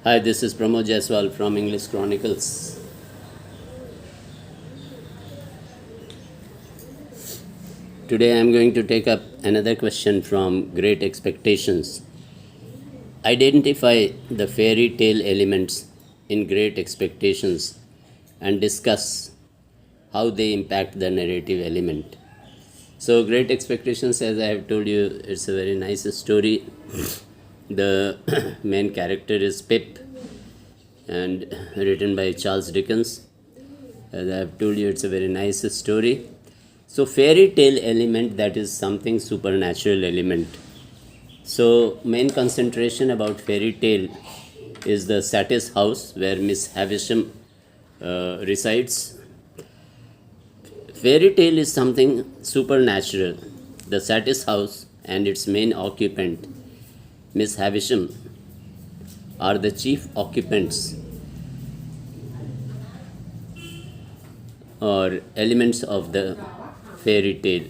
Hi, this is Pramod Jaiswal from English Chronicles. Today I am going to take up another question from Great Expectations. Identify the fairy tale elements in Great Expectations and discuss how they impact the narrative element. So, Great Expectations, as I have told you, it's a very nice story. The main character is Pip, and written by Charles Dickens. As I have told you, it's a very nice story. So, fairy tale element, that is something supernatural element. So, main concentration about fairy tale is the Satis House where Miss Havisham resides. Fairy tale is something supernatural. The Satis House and its main occupant, Miss Havisham, are the chief occupants or elements of the fairy tale.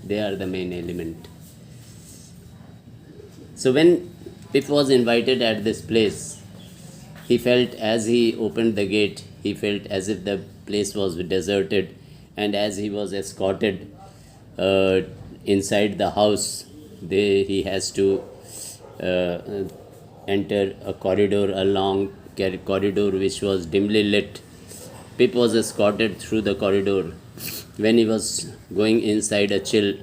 They are the main element. So when Pip was invited at this place, he felt, as he opened the gate, he felt as if the place was deserted, and as he was escorted inside the house, he has to enter a corridor, a long corridor which was dimly lit. Pip was escorted through the corridor. When he was going inside, a chill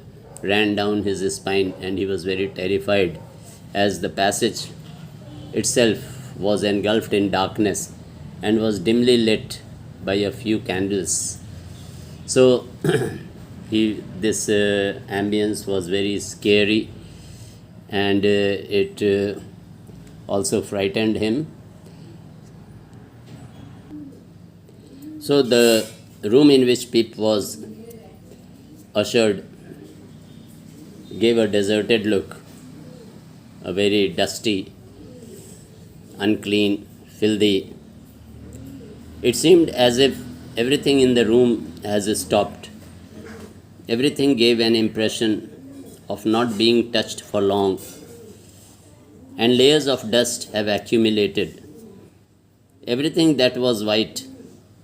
ran down his spine and he was very terrified, as the passage itself was engulfed in darkness and was dimly lit by a few candles. So this ambience was very scary, and it also frightened him. So the room in which Pip was ushered gave a deserted look, a very dusty, unclean, filthy. It seemed as if everything in the room has stopped. Everything gave an impression of not being touched for long, and layers of dust have accumulated. Everything that was white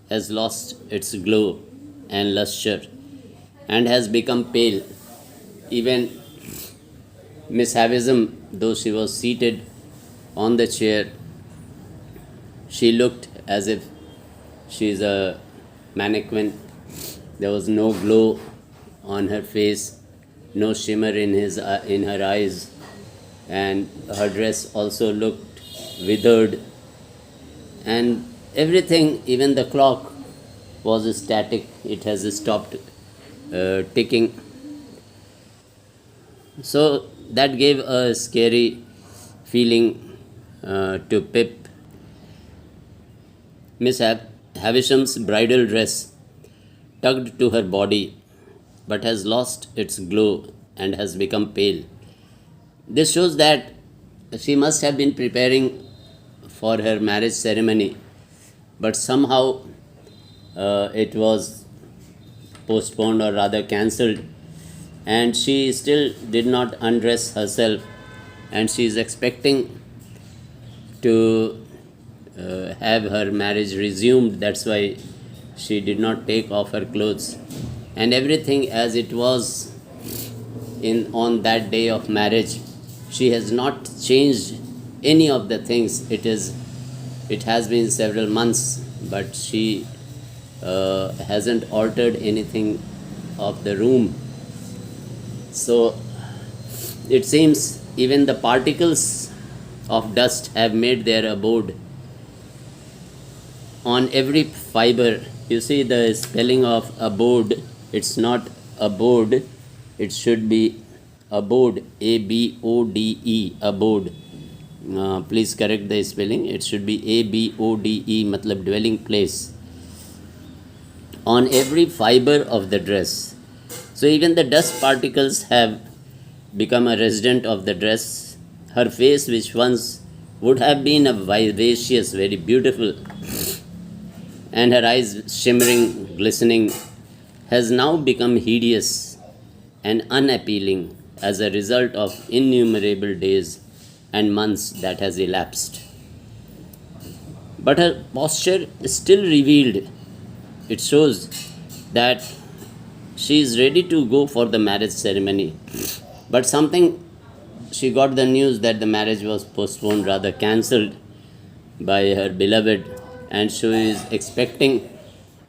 has lost its glow and luster and has become pale. Even Miss Havisham, though she was seated on the chair, she looked as if she is a mannequin. There was no glow on her face, no shimmer in her eyes, and her dress also looked withered, and everything, even the clock, was static. It has stopped ticking. So that gave a scary feeling to Pip. Miss Havisham's bridal dress tugged to her body but has lost its glow and has become pale. This shows that she must have been preparing for her marriage ceremony, but somehow it was postponed, or rather cancelled, and she still did not undress herself, and she is expecting to have her marriage resumed. That's why she did not take off her clothes, and everything as it was on that day of marriage. She has not changed any of the things. It has been several months, but she hasn't altered anything of the room. So it seems even the particles of dust have made their abode on every fiber. You see the spelling of abode, it's not abode, it should be abode, A-B-O-D-E, abode. Please correct the spelling, it should be A-B-O-D-E, matlab dwelling place. On every fiber of the dress. So even the dust particles have become a resident of the dress. Her face, which once would have been a vivacious, very beautiful, and her eyes shimmering, glistening, has now become hideous and unappealing as a result of innumerable days and months that has elapsed. but her posture still revealed. It shows that she is ready to go for the marriage ceremony. But something, she got the news that the marriage was postponed, rather cancelled by her beloved, and she is expecting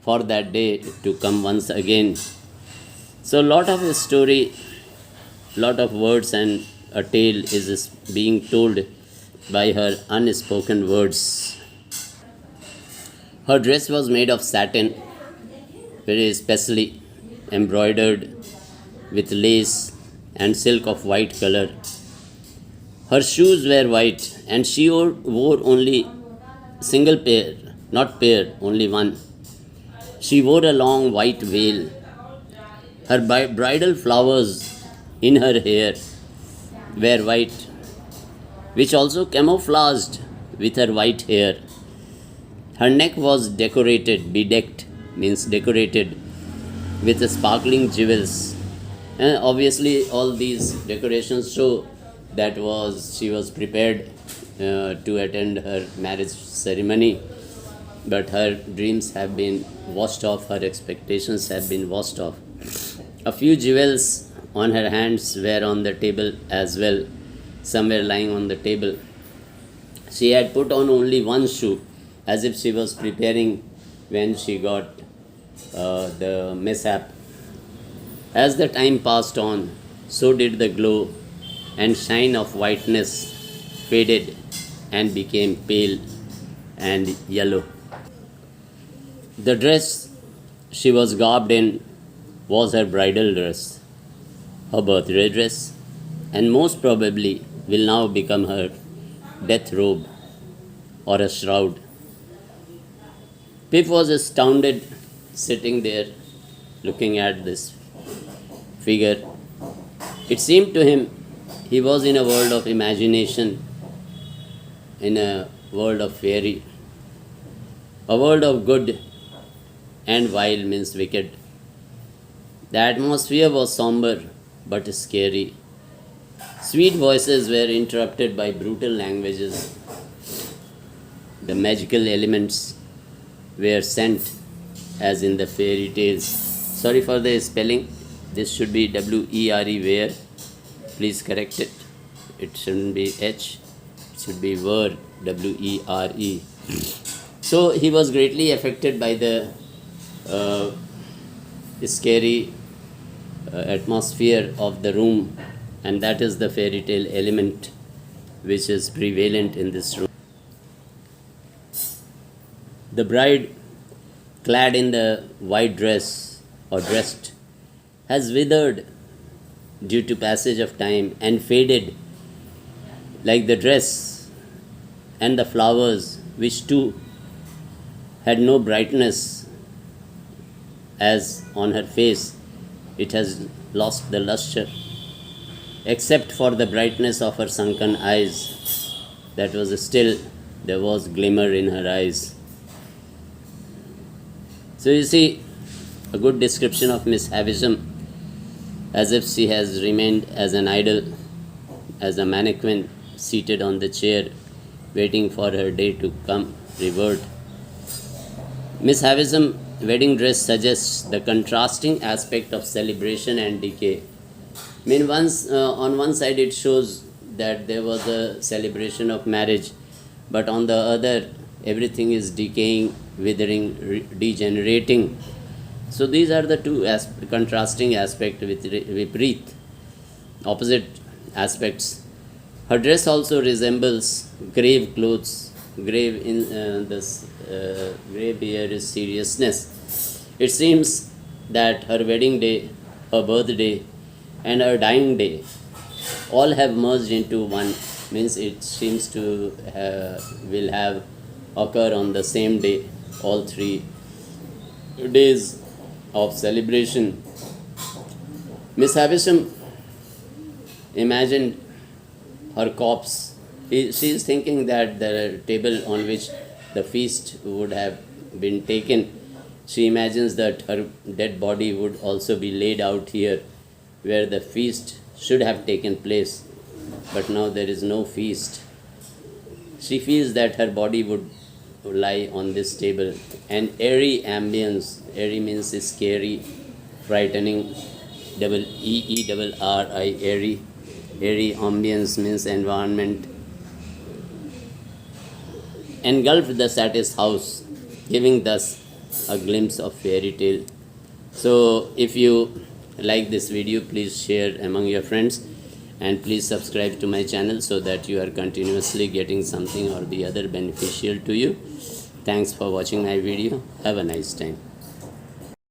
for that day to come once again. So, lot of a story, lot of words, and a tale is being told by her unspoken words. Her dress was made of satin, very especially embroidered with lace and silk of white color. Her shoes were white, and she wore only single pair, not pair, only one. She wore a long white veil. Her bridal flowers in her hair were white, which also camouflaged with her white hair. Her neck was decorated, bedecked means decorated with sparkling jewels. And obviously, all these decorations show that she was prepared to attend her marriage ceremony, but her dreams have been washed off, her expectations have been washed off. A few jewels on her hands were on the table as well, some were lying on the table. She had put on only one shoe, as if she was preparing when she got the mishap. As the time passed on, so did the glow and shine of whiteness faded and became pale and yellow. The dress she was garbed in was her bridal dress, her birthday dress, and most probably will now become her death robe or a shroud. Pip was astounded sitting there looking at this figure. It seemed to him he was in a world of imagination, in a world of fairy, a world of good and vile means wicked. The atmosphere was somber but scary. Sweet voices were interrupted by brutal languages. The magical elements were sent as in the fairy tales. Sorry for the spelling. This should be W-E-R-E where. Please correct it. It shouldn't be H. It should be were, W-E-R-E. So he was greatly affected by the scary atmosphere of the room, and that is the fairy tale element which is prevalent in this room. The bride, clad in the white dress or dressed, has withered due to passage of time and faded like the dress and the flowers, which too had no brightness, as on her face it has lost the lustre, except for the brightness of her sunken eyes. That was still, there was glimmer in her eyes. So you see, a good description of Miss Havisham, as if she has remained as an idol, as a mannequin seated on the chair, waiting for her day to come, revert. Miss Havisham wedding dress suggests the contrasting aspect of celebration and decay. I mean, on one side it shows that there was a celebration of marriage, but on the other, everything is decaying, withering, degenerating. So these are the two contrasting aspects with vipreet, opposite aspects. Her dress also resembles grave clothes. Grave in this grave here is seriousness. It seems that her wedding day, her birthday, and her dying day all have merged into one. Means it seems to will have occur on the same day, all 3 days of celebration. Miss Havisham imagined her corpse. She is thinking that the table on which the feast would have been taken, she imagines that her dead body would also be laid out here where the feast should have taken place. But now there is no feast. She feels that her body would lie on this table. An airy ambience, airy means scary, frightening, double EERRI, airy. Airy ambience means environment. Engulfed the Satis house, giving thus a glimpse of fairy tale. So, if you like this video, please share among your friends and please subscribe to my channel so that you are continuously getting something or the other beneficial to you. Thanks for watching my video. Have a nice time.